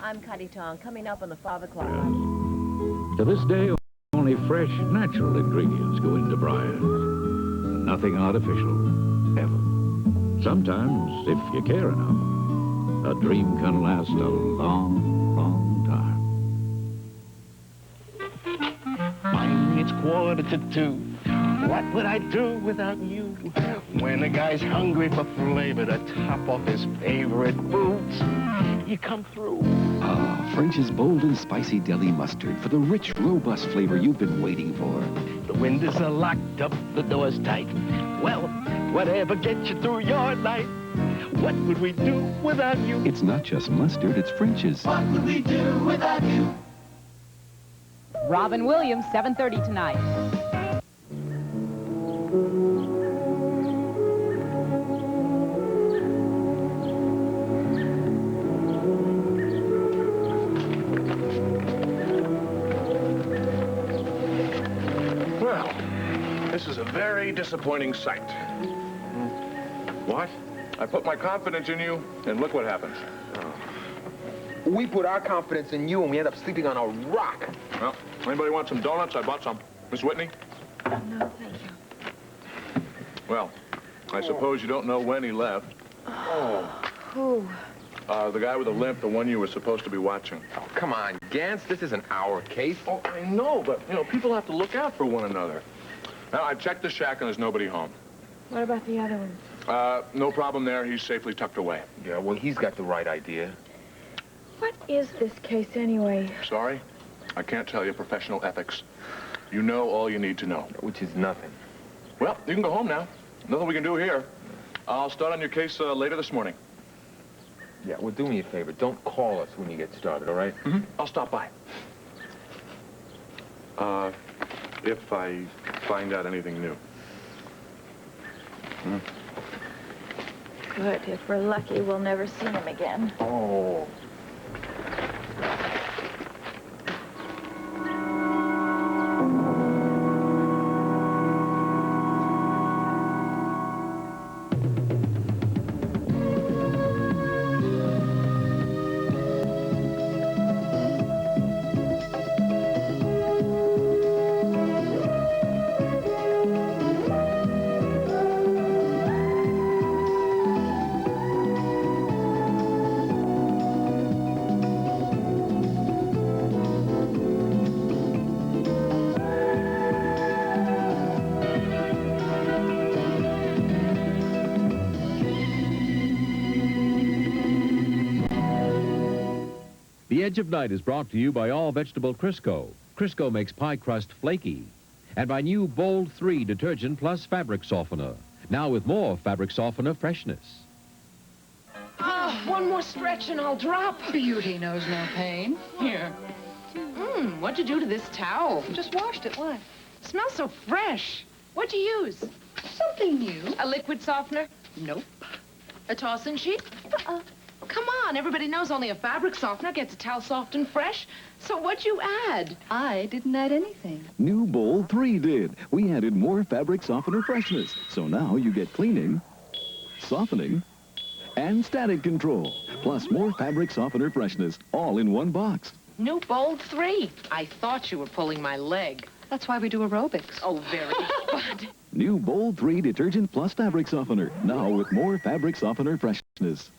I'm Cutty Tong, coming up on the 5 o'clock. To this day, only fresh, natural ingredients go into Brian's. Nothing artificial, ever. Sometimes, if you care enough, a dream can last a long, long time. It's 1:45. What would I do without you? When a guy's hungry for flavor to top off his favorite foods, you come through. Ah, French's bold and spicy deli mustard for the rich, robust flavor you've been waiting for. The windows are locked up, the door's tight. Well, whatever gets you through your night. What would we do without you? It's not just mustard, it's French's. What would we do without you? Robin Williams, 7:30 tonight. Well, this is a very disappointing sight. What? I put my confidence in you, and look what happens. We put our confidence in you and we end up sleeping on a rock. Well, anybody want some donuts? I bought some. Miss Whitney? No, thank you. Well, I suppose you don't know when he left. Who? The guy with the limp, the one you were supposed to be watching. Oh, come on, Gantz, this isn't our case. Oh, I know, but, you know, people have to look out for one another. Now, I checked the shack and there's nobody home. What about the other one? No problem there. He's safely tucked away. Yeah, well, he's got the right idea. What is this case anyway? Sorry? I can't tell you. Professional ethics. You know all you need to know. Which is nothing. Well, you can go home now. Nothing we can do here. I'll start on your case later this morning. Yeah, well, do me a favor. Don't call us when you get started, all right? Mm-hmm. I'll stop by. If I find out anything new. Good. If we're lucky, we'll never see him again. Oh. The Edge of Night is brought to you by All Vegetable Crisco. Crisco makes pie crust flaky. And by new Bold 3 Detergent Plus Fabric Softener. Now with more fabric softener freshness. Oh, one more stretch and I'll drop. Beauty knows no pain. Here. What'd you do to this towel? Just washed it. What? Smells so fresh. What'd you use? Something new. A liquid softener? Nope. A tossing sheet? Come on, everybody knows only a fabric softener gets a towel soft and fresh. So what'd you add? I didn't add anything. New Bold 3 did. We added more fabric softener freshness. So now you get cleaning, softening, and static control. Plus more fabric softener freshness, all in one box. New Bold 3. I thought you were pulling my leg. That's why we do aerobics. Oh, very. But New Bold 3 Detergent Plus Fabric Softener. Now with more fabric softener freshness.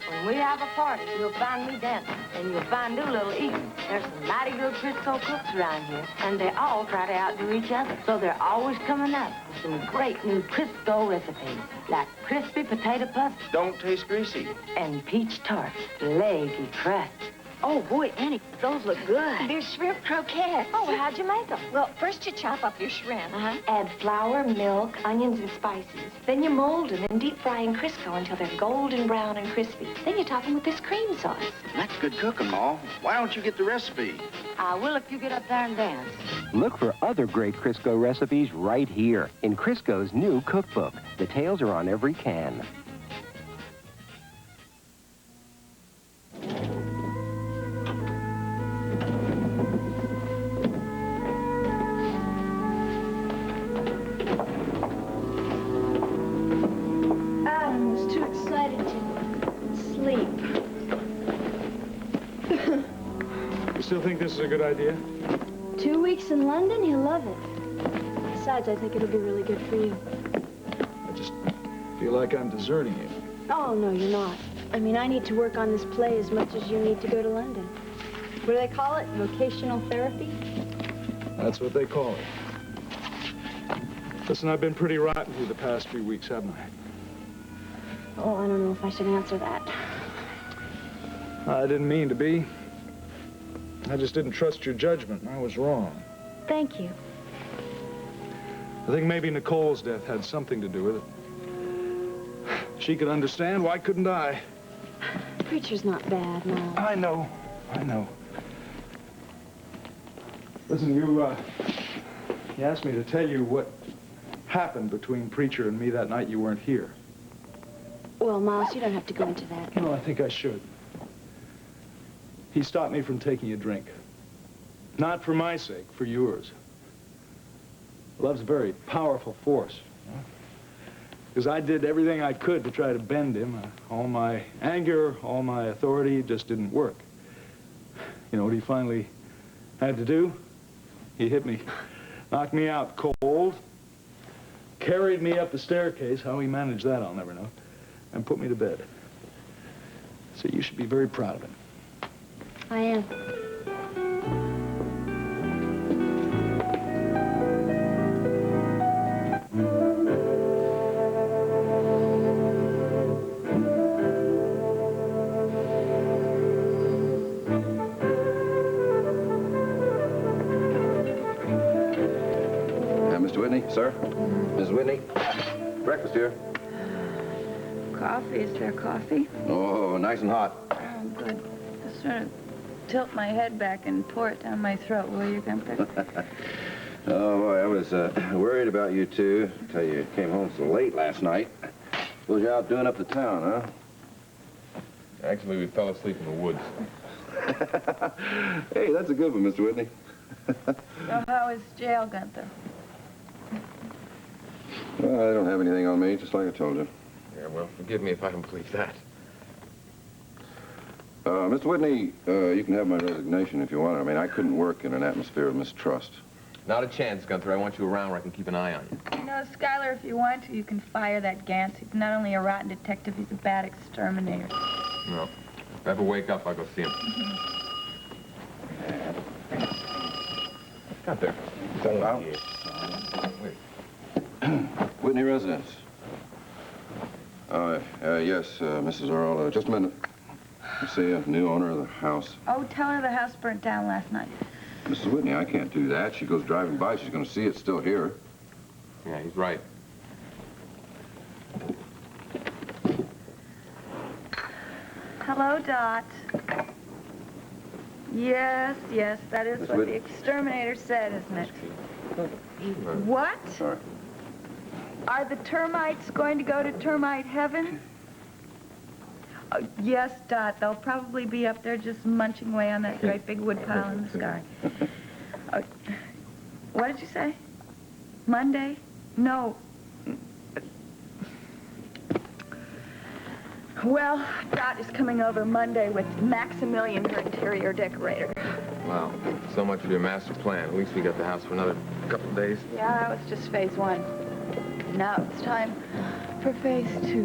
When we have a party, you'll find me dancing, and you'll find Doolittle eating. There's some mighty good Crisco cooks around here, and they all try to outdo each other. So they're always coming up with some great new Crisco recipes, like crispy potato puffs. Don't taste greasy. And peach tart, leggy crust. Oh, boy, Annie, those look good. They're shrimp croquettes. Oh, well, how'd you make them? Well, first you chop up your shrimp. Add flour, milk, onions, and spices. Then you mold them and deep fry in Crisco until they're golden brown and crispy. Then you top them with this cream sauce. That's good cooking, Ma. Why don't you get the recipe? I will if you get up there and dance. Look for other great Crisco recipes right here in Crisco's new cookbook. Details are on every can. Adam was too excited to sleep. still think this is a good idea? 2 weeks in London, he'll love it. Besides, I think it'll be really good for you. I just feel like I'm deserting you. Oh, no, you're not. I mean, I need to work on this play as much as you need to go to London. What do they call it? Vocational therapy? That's what they call it. Listen, I've been pretty rotten to you the past few weeks, haven't I? Oh, I don't know if I should answer that. I didn't mean to be. I just didn't trust your judgment, and I was wrong. Thank you. I think maybe Nicole's death had something to do with it. She could understand, why couldn't I? Preacher's not bad, no. I know. Listen, you asked me to tell you what happened between Preacher and me that night you weren't here. Well, Miles, you don't have to go into that. No, I think I should. He stopped me from taking a drink. Not for my sake, for yours. Love's a very powerful force. Because I did everything I could to try to bend him. All my anger, all my authority just didn't work. You know what he finally had to do? He hit me, knocked me out cold, carried me up the staircase. How he managed that, I'll never know. And put me to bed. So you should be very proud of him. I am. Mr. Whitney, sir. Mrs. Whitney, breakfast here. Coffee? Is there coffee? Oh, nice and hot. Oh, good. Just sort of tilt my head back and pour it down my throat, will you, Gunther? Oh, boy, I was worried about you two. I tell you, you came home so late last night. Was you out doing up the town, huh? Actually, we fell asleep in the woods. Hey, that's a good one, Mr. Whitney. So how is jail, Gunther? Well, I don't have anything on me, just like I told you. Yeah, well, forgive me if I don't believe that. Mr. Whitney, you can have my resignation if you want it. I mean, I couldn't work in an atmosphere of mistrust. Not a chance, Gunther. I want you around where I can keep an eye on you. You know, Schuyler, if you want to, you can fire that Gantz. He's not only a rotten detective, he's a bad exterminator. No. If I ever wake up, I'll go see him. Gunther. Wow. Wait. Whitney residence. Yes, Mrs. Earl. Just a minute. I see a new owner of the house. Oh, tell her the house burnt down last night. Mrs. Whitney, I can't do that. She goes driving by. She's going to see it's still here. Yeah, he's right. Hello, Dot. Yes, that is Miss what Whitney. the exterminator said, isn't it? What? Sorry. Are the termites going to go to termite heaven? Yes, Dot. They'll probably be up there just munching away on that great big wood pile in the sky. What did you say? Monday? No. Well, Dot is coming over Monday with Maximilian, her interior decorator. Wow. So much for your master plan. At least we got the house for another couple of days. Yeah, that was just phase 1. Now it's time for phase 2.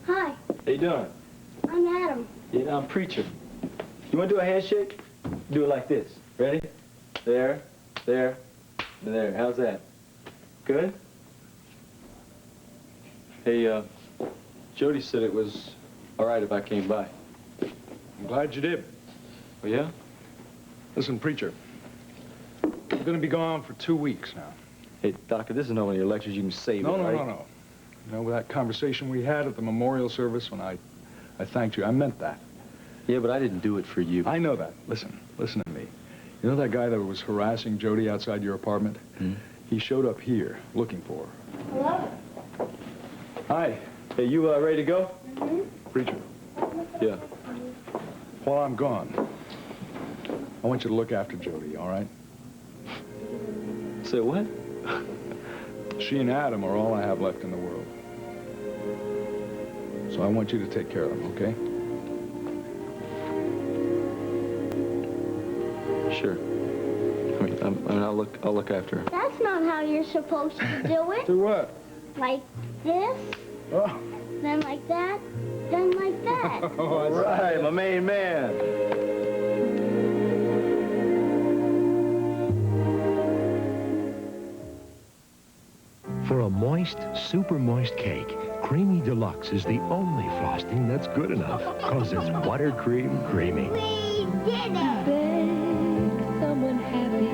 Hi, How you doing? I'm Adam. Yeah, I'm Preacher. You want to do a handshake? Do it like this. Ready? There, there, there. How's that? Good? Hey, Jody said it was all right if I came by. I'm glad you did. Oh, yeah? Listen, Preacher, I'm going to be gone for 2 weeks now. Hey, Doctor, this is not one of your lectures. You can save it, right? No. You know, that conversation we had at the memorial service when I thanked you, I meant that. Yeah, but I didn't do it for you. I know that. Listen to me. You know that guy that was harassing Jody outside your apartment? Hmm? He showed up here looking for her. Hello? Hi. Hey, you ready to go? Preacher, Yeah. while I'm gone, I want you to look after Jody, all right? Say what? She and Adam are all I have left in the world. So I want you to take care of them, okay? Sure. I mean, I'll look after her. That's not how you're supposed to do it. Do what? Like this, Oh. then like that, then like that. All right, my main man. For a moist, super moist cake, Creamy Deluxe is the only frosting that's good enough, because it's buttercream creamy. We did it! Bake someone happy,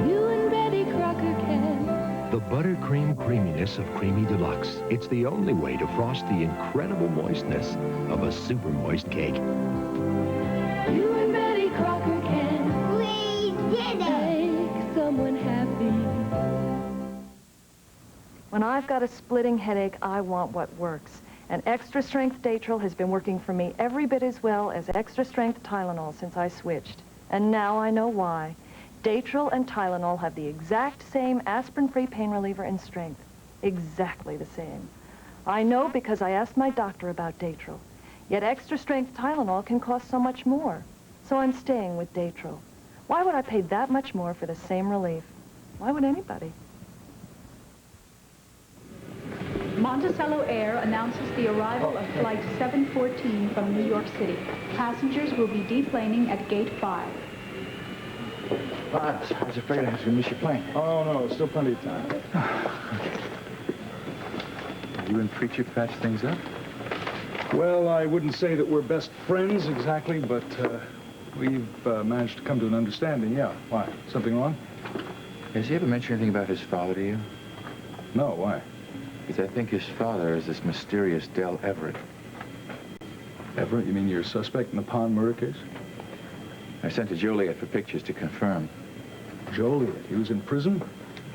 you and Betty Crocker can. The buttercream creaminess of Creamy Deluxe. It's the only way to frost the incredible moistness of a super moist cake. You and Betty Crocker can. We did it! Make someone happy. When I've got a splitting headache, I want what works. And Extra Strength Datril has been working for me every bit as well as Extra Strength Tylenol since I switched. And now I know why. Datril and Tylenol have the exact same aspirin-free pain reliever in strength. Exactly the same. I know because I asked my doctor about Datril. Yet Extra Strength Tylenol can cost so much more. So I'm staying with Datril. Why would I pay that much more for the same relief? Why would anybody? Monticello Air announces the arrival of Flight 714 from New York City. Passengers will be deplaning at Gate 5. I was afraid I was going to miss your plane. Oh, no, still plenty of time. You and Preacher patch things up? Well, I wouldn't say that we're best friends exactly, but we've managed to come to an understanding, yeah. Why? Something wrong? Has he ever mentioned anything about his father to you? No, why? Because I think his father is this mysterious Del Everett. Everett? You mean your suspect in the Pond murder case? I sent to Joliet for pictures to confirm. Joliet? He was in prison?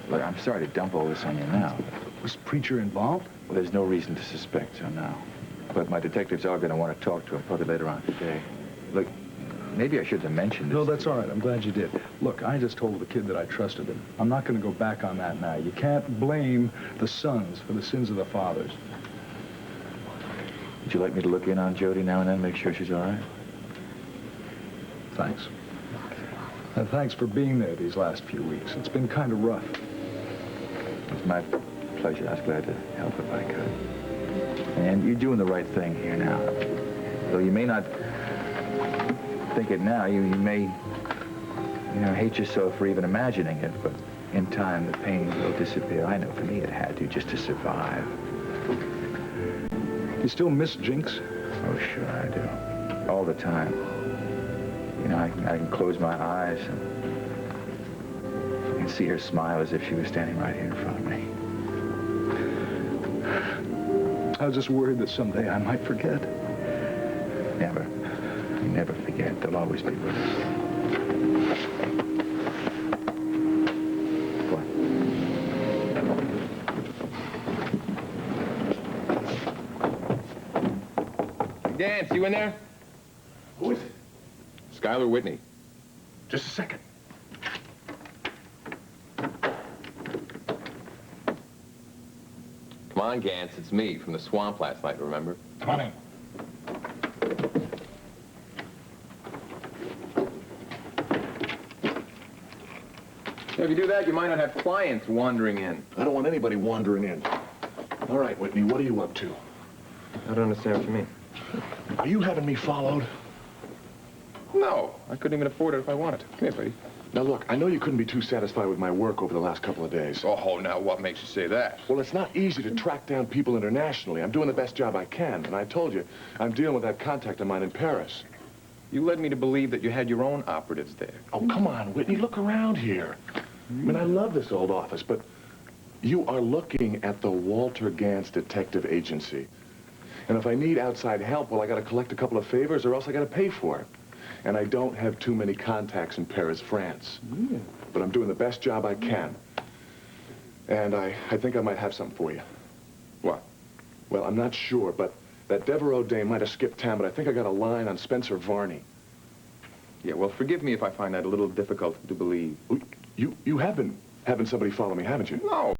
Look, I'm sorry to dump all this on you now. Was Preacher involved? Well, there's no reason to suspect so now. But my detectives are going to want to talk to him probably later on today. Look, maybe I should have mentioned this. No, that's all right. I'm glad you did. Look, I just told the kid that I trusted him. I'm not going to go back on that now. You can't blame the sons for the sins of the fathers. Would you like me to look in on Jody now and then, make sure she's all right? Thanks. And thanks for being there these last few weeks. It's been kind of rough. It's my pleasure. I was glad to help if I could. And you're doing the right thing here now. Though you may not think it now, you may, hate yourself for even imagining it, but in time the pain will disappear. I know for me it had to, just to survive. You still miss Jinx? Oh, sure I do. All the time. I can close my eyes and I can see her smile as if she was standing right here in front of me. I was just worried that someday I might forget. Never. You never forget. They'll always be with us. What? Dance, you in there? Who is it? Skylar Whitney. Just a second. Come on, Gantz, it's me from the swamp last night, remember? Come on in. If you do that, you might not have clients wandering in. I don't want anybody wandering in. All right, Whitney, what are you up to? I don't understand what you mean. Are you having me followed? No, I couldn't even afford it if I wanted to. Come here, buddy. Now, look, I know you couldn't be too satisfied with my work over the last couple of days. Oh, now what makes you say that? Well, it's not easy to track down people internationally. I'm doing the best job I can, and I told you, I'm dealing with that contact of mine in Paris. You led me to believe that you had your own operatives there. Oh, come on, Whitney, look around here. I mean, I love this old office, but you are looking at the Walter Gantz Detective Agency. And if I need outside help, well, I got to collect a couple of favors or else I got to pay for it. And I don't have too many contacts in Paris, France. Yeah. But I'm doing the best job I can. And I think I might have something for you. What? Well, I'm not sure, but that Devereaux dame might have skipped town, but I think I got a line on Spencer Varney. Yeah, well, forgive me if I find that a little difficult to believe. You have been having somebody follow me, haven't you? No.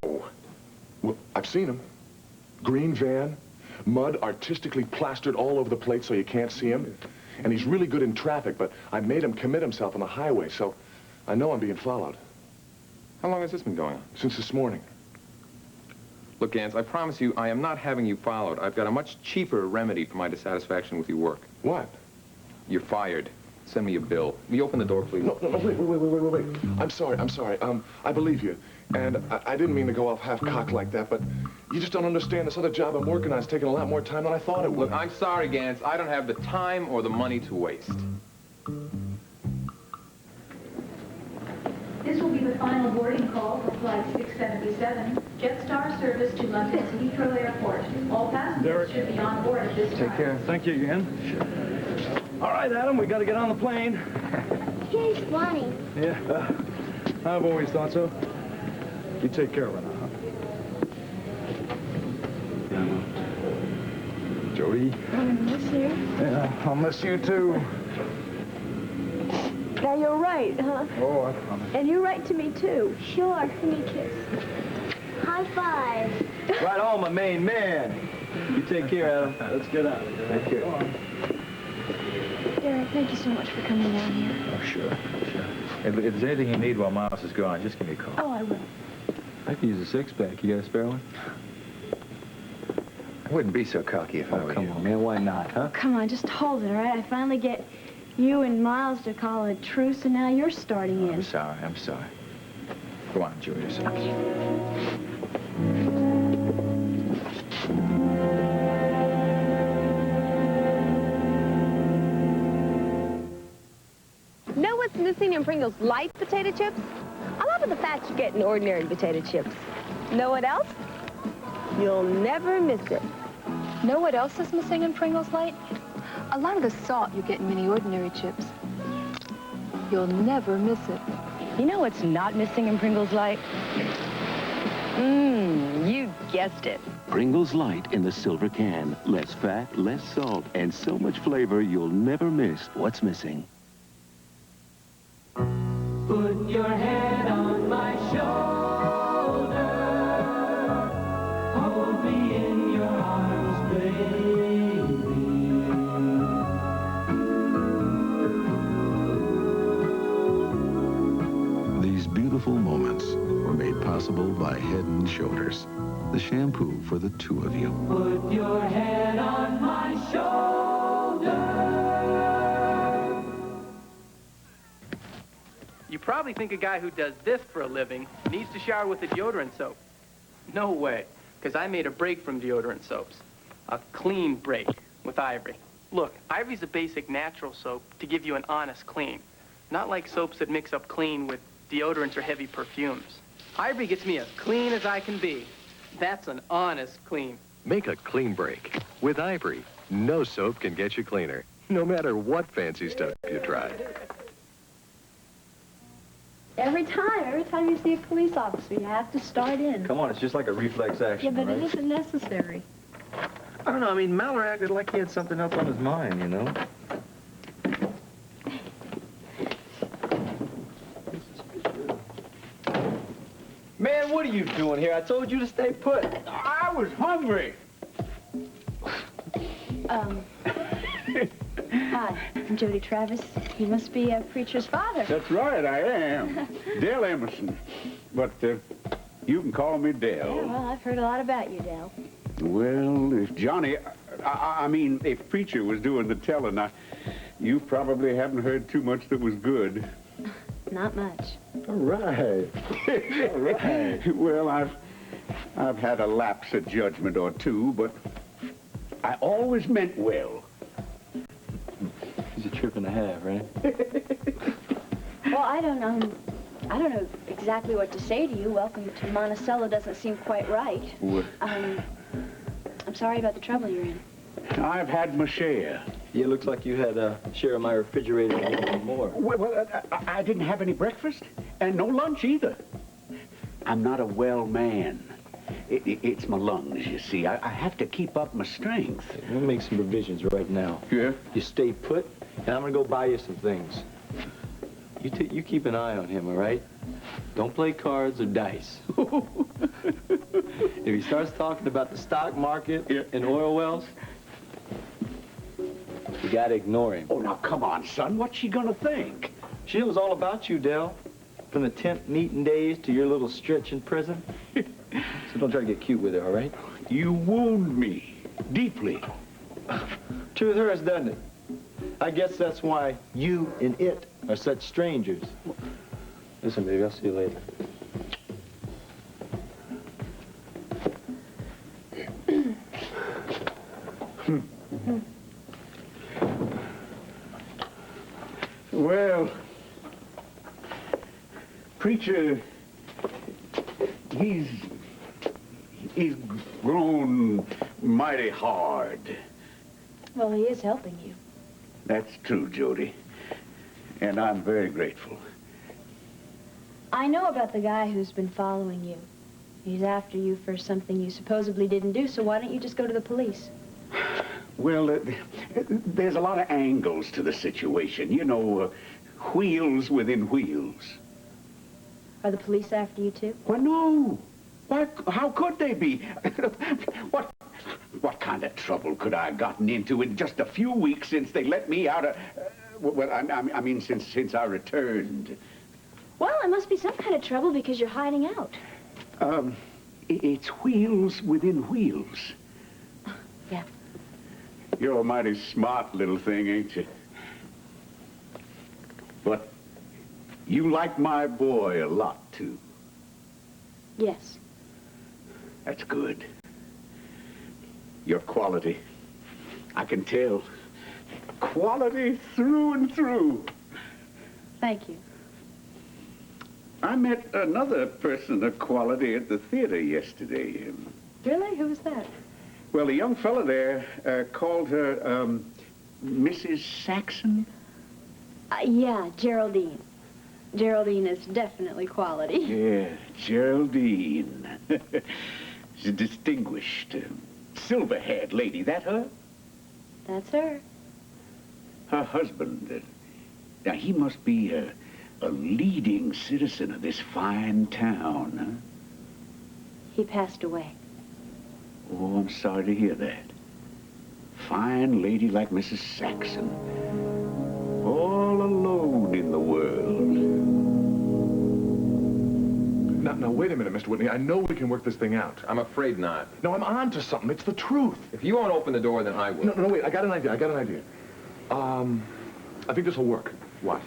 Well, I've seen him. Green van, mud artistically plastered all over the plate so you can't see him. And he's really good in traffic, but I made him commit himself on the highway, so I know I'm being followed. How long has this been going on? Since this morning. Look, Gans, I promise you, I am not having you followed. I've got a much cheaper remedy for my dissatisfaction with your work. What? You're fired. Send me a bill. Will you open the door, please? No, wait. I'm sorry. I believe you. And I didn't mean to go off half-cocked like that, but you just don't understand this other job I'm working on is taking a lot more time than I thought it would. Look, I'm sorry, Gans. I don't have the time or the money to waste. This will be the final boarding call for Flight 677, Jetstar service to London's Heathrow Airport. All passengers should be on board at this time. Take care. Thank you again. Sure. All right, Adam, we got to get on the plane. He's funny. Yeah, I've always thought so. You take care of her now, huh? Jody. I miss you. Yeah, I'll miss you too. Now you're right, huh? Oh, I promise. And you write to me too. Sure, give me a kiss. High five. Right on, my main man. You take care, Adam. Let's get out of here. Take care. Derek, thank you so much for coming down here. Oh, sure. If there's anything you need while Miles is gone, just give me a call. Oh, I will. I could use a six-pack. You got a spare one? I wouldn't be so cocky if I were you. Come on, man. Why not, huh? Come on, just hold it, all right? I finally get you and Miles to call a truce, and now you're starting in. I'm sorry. Go on, enjoy yourself. Know what's missing in Pringles light potato chips? A lot of the fats you get in ordinary potato chips. Know what else? You'll never miss it. Know what else is missing in Pringles Light? A lot of the salt you get in many ordinary chips. You'll never miss it. You know what's not missing in Pringles Light? You guessed it. Pringles Light in the silver can. Less fat, less salt, and so much flavor you'll never miss what's missing. Put your head on my shoulder. Hold me in your arms, baby. These beautiful moments were made possible by Head & Shoulders, the shampoo for the two of you. Put your head on my shoulder. You probably think a guy who does this for a living needs to shower with a deodorant soap. No way, because I made a break from deodorant soaps. A clean break with Ivory. Look, Ivory's a basic natural soap to give you an honest clean. Not like soaps that mix up clean with deodorants or heavy perfumes. Ivory gets me as clean as I can be. That's an honest clean. Make a clean break. With Ivory, no soap can get you cleaner, no matter what fancy stuff you try. Every time you see a police officer, you have to start in. Come on, it's just like a reflex action, Yeah, but right? it isn't necessary. I don't know, I mean, Mallory acted like he had something else on his mind, you know? Man, what are you doing here? I told you to stay put. I was hungry. Hi, I'm Jody Travis. You must be a preacher's father. That's right, I am. Dale Emerson. But you can call me Dale. Yeah, well, I've heard a lot about you, Dale. Well, if Johnny, I mean, if Preacher was doing the telling, you probably haven't heard too much that was good. Not much. All right. All right. Well, I've had a lapse of judgment or two, but I always meant well. He's a trip and a half, right? Well, I don't know exactly what to say to you. Welcome to Monticello doesn't seem quite right. What? I'm sorry about the trouble you're in. I've had my share. Yeah, it looks like you had a share of my refrigerator and more. Well, I didn't have any breakfast, and no lunch either. I'm not a well man. It's my lungs, you see. I have to keep up my strength. We'll make some provisions right now. Yeah? You stay put, and I'm gonna go buy you some things. You keep an eye on him, all right? Don't play cards or dice. If he starts talking about the stock market and oil wells, you gotta ignore him. Oh, now come on, son. What's she gonna think? She knows all about you, Del. From the tent meeting days to your little stretch in prison. So don't try to get cute with her, all right? You wound me deeply. Truth hurts, doesn't it? I guess that's why you and it are such strangers. Listen, baby, I'll see you later. Well, preacher, he's grown mighty hard. Well, he is helping you. That's true, Jody. And I'm very grateful. I know about the guy who's been following you. He's after you for something you supposedly didn't do, so why don't you just go to the police? Well, there's a lot of angles to the situation. You know, wheels within wheels. Are the police after you, too? Well, no. Why, how could they be? What kind of trouble could I have gotten into in just a few weeks since they let me out of... well, I mean, since I returned. Well, it must be some kind of trouble because you're hiding out. It's wheels within wheels. Yeah. You're a mighty smart little thing, ain't you? But you like my boy a lot, too. Yes. That's good. Your quality. I can tell. Quality through and through. Thank you. I met another person of quality at the theater yesterday. Really? Who was that? Well, a young fella there called her, Mrs. Saxon. Yeah, Geraldine. Geraldine is definitely quality. Yeah, Geraldine. She's a distinguished, silver-haired lady. That her? That's her. Her husband. Now, he must be a leading citizen of this fine town, huh? He passed away. Oh, I'm sorry to hear that. Fine lady like Mrs. Saxon. All alone in the world. Now, wait a minute, Mr. Whitney. I know we can work this thing out. I'm afraid not. No, I'm on to something. It's the truth. If you won't open the door, then I will. No, wait. I got an idea. I think this will work. What?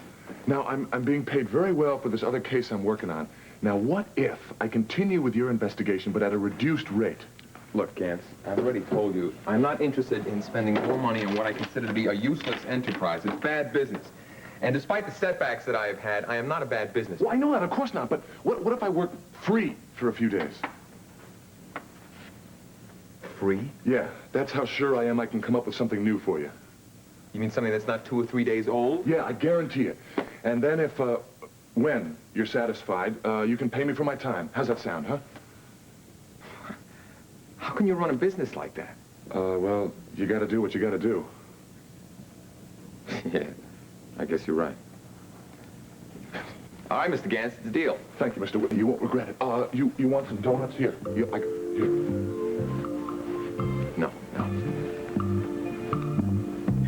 Now, I'm being paid very well for this other case I'm working on. Now, what if I continue with your investigation, but at a reduced rate? Look, Gantz, I've already told you, I'm not interested in spending more money on what I consider to be a useless enterprise. It's bad business. And despite the setbacks that I have had, I am not a bad businessman. Well, I know that, of course not, but what if I work free for a few days? Free? Yeah, that's how sure I am I can come up with something new for you. You mean something that's not 2 or 3 days old? Yeah, I guarantee it. And then if, when you're satisfied, you can pay me for my time. How's that sound, huh? How can you run a business like that? Well, you gotta do what you gotta do. Yeah, I guess you're right. All right, Mr. Gantz, it's a deal. Thank you, Mr. Whitney. You won't regret it. You want some donuts? Here. Here. No.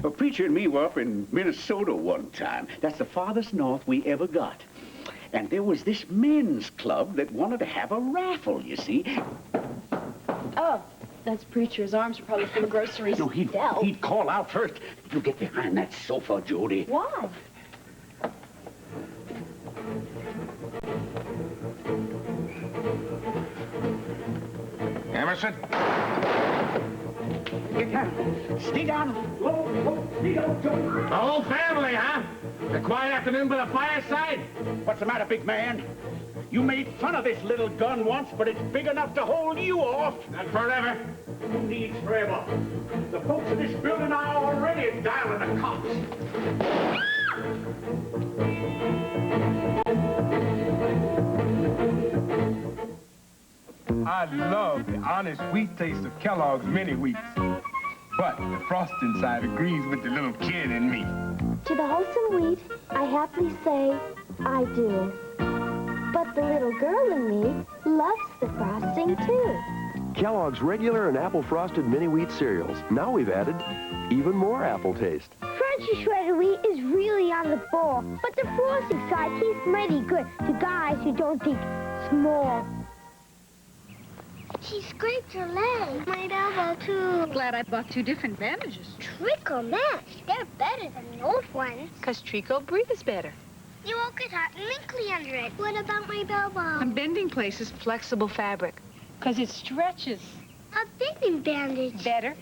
A preacher and me were up in Minnesota one time. That's the farthest north we ever got. And there was this men's club that wanted to have a raffle, you see. Oh, that's Preacher. His arms are probably full of groceries. No, he'd call out first. You get behind that sofa, Jody. Why? Emerson? Get down. Stay down. Low. Stay down, Jody. The whole family, huh? A quiet afternoon by the fireside? What's the matter, big man? You made fun of this little gun once, but it's big enough to hold you off. Not forever. Who needs forever? The folks in this building are already dialing the cops. I love the honest wheat taste of Kellogg's mini wheats. But the frosting side agrees with the little kid in me. To the wholesome wheat, I happily say, I do. But the little girl in me loves the frosting, too. Kellogg's regular and apple frosted mini wheat cereals. Now we've added even more apple taste. Crunchy shredded wheat is really on the ball, but the frosting side tastes mighty good to guys who don't think small. She scraped her leg. My elbow, too. Glad I bought 2 different bandages. Trico Match. They're better than the old ones. Because Trico breathes better. You won't get hot and wrinkly under it. What about my elbow? A bending place is flexible fabric. Because it stretches. A bending bandage. Better.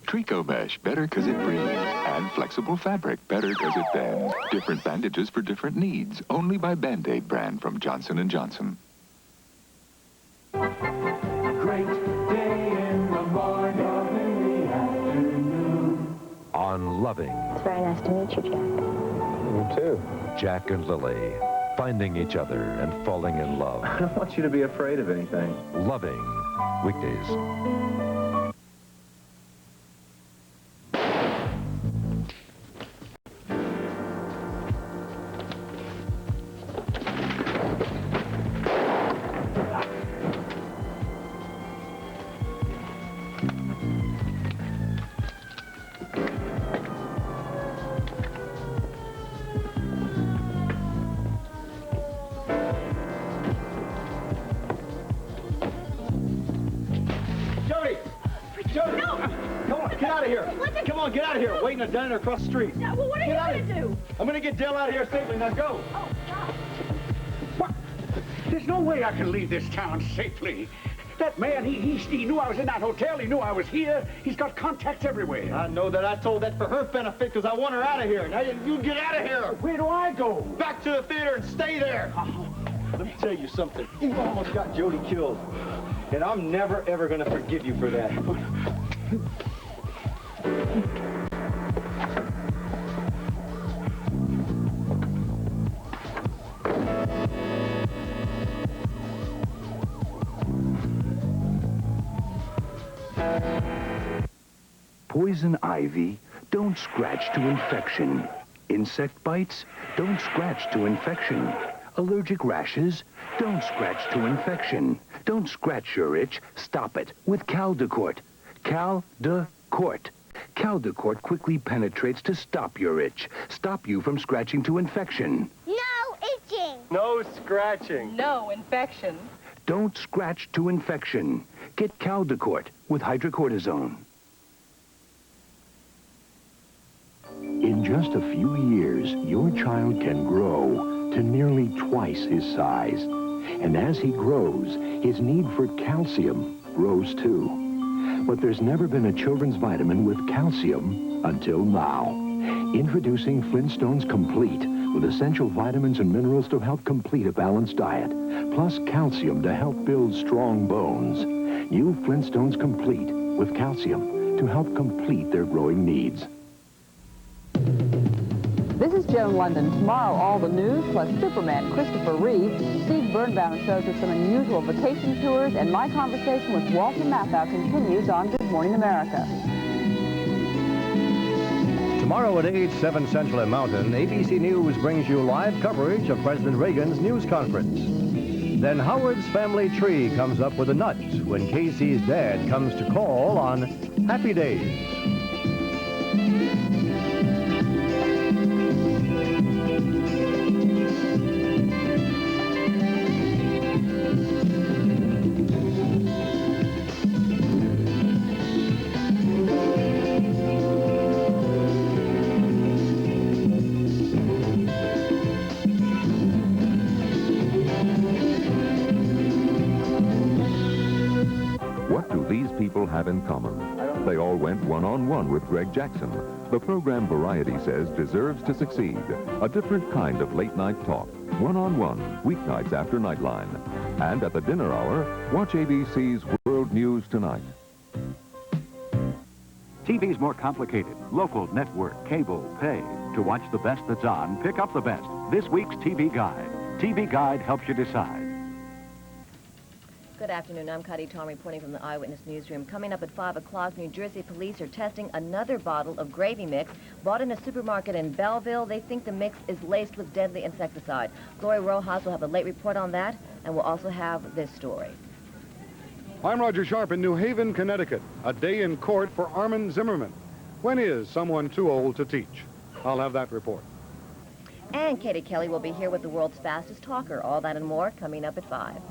Trico Mesh, better because it breathes. And flexible fabric, better because it bends. Different bandages for different needs. Only by Band-Aid brand from Johnson & Johnson. Great day in the morning, in the afternoon. On Loving. It's very nice to meet you, Jack. You too. Jack and Lily, finding each other and falling in love. I don't want you to be afraid of anything. Loving. Weekdays. Get out of here. Waiting at dinner across the street. Yeah, well, what are you going to do? I'm going to get Dell out of here safely. Now go. Oh, God. What? There's no way I can leave this town safely. That man, he knew I was in that hotel. He knew I was here. He's got contacts everywhere. I know that. I told that for her benefit because I want her out of here. Now you get out of here. Where do I go? Back to the theater and stay there. Let me tell you something. You almost got Jody killed. And I'm never, ever going to forgive you for that. Poison ivy, don't scratch to infection. Insect bites, don't scratch to infection. Allergic rashes, don't scratch to infection. Don't scratch your itch, stop it with Caldecort. Caldecort. Caldecort quickly penetrates to stop your itch. Stop you from scratching to infection. No itching. No scratching. No infection. Don't scratch to infection. Get Caldecort with hydrocortisone. In just a few years, your child can grow to nearly twice his size. And as he grows, his need for calcium grows too. But there's never been a children's vitamin with calcium until now. Introducing Flintstones Complete, with essential vitamins and minerals to help complete a balanced diet, plus calcium to help build strong bones. New Flintstones Complete, with calcium to help complete their growing needs. This is Joan London. Tomorrow, all the news, plus Superman Christopher Reeve. Steve Birnbaum shows us some unusual vacation tours, and my conversation with Walter Matthau continues on Good Morning America. Tomorrow at 8, 7 Central and Mountain, ABC News brings you live coverage of President Reagan's news conference. Then Howard's Family Tree comes up with a nut when Casey's dad comes to call on Happy Days. Have in common. They all went one-on-one with Greg Jackson, the program Variety says deserves to succeed. A different kind of late-night talk, one-on-one, weeknights after Nightline. And at the dinner hour, watch ABC's World News Tonight. TV's more complicated. Local, network, cable, pay. To watch the best that's on, pick up the best. This week's TV Guide. TV Guide helps you decide. Good afternoon. I'm Cuddy Tom reporting from the Eyewitness Newsroom. Coming up at 5 o'clock, New Jersey police are testing another bottle of gravy mix bought in a supermarket in Belleville. They think the mix is laced with deadly insecticide. Gloria Rojas will have a late report on that, and we'll also have this story. I'm Roger Sharp in New Haven, Connecticut. A day in court for Armin Zimmerman. When is someone too old to teach? I'll have that report. And Katie Kelly will be here with the world's fastest talker. All that and more coming up at 5.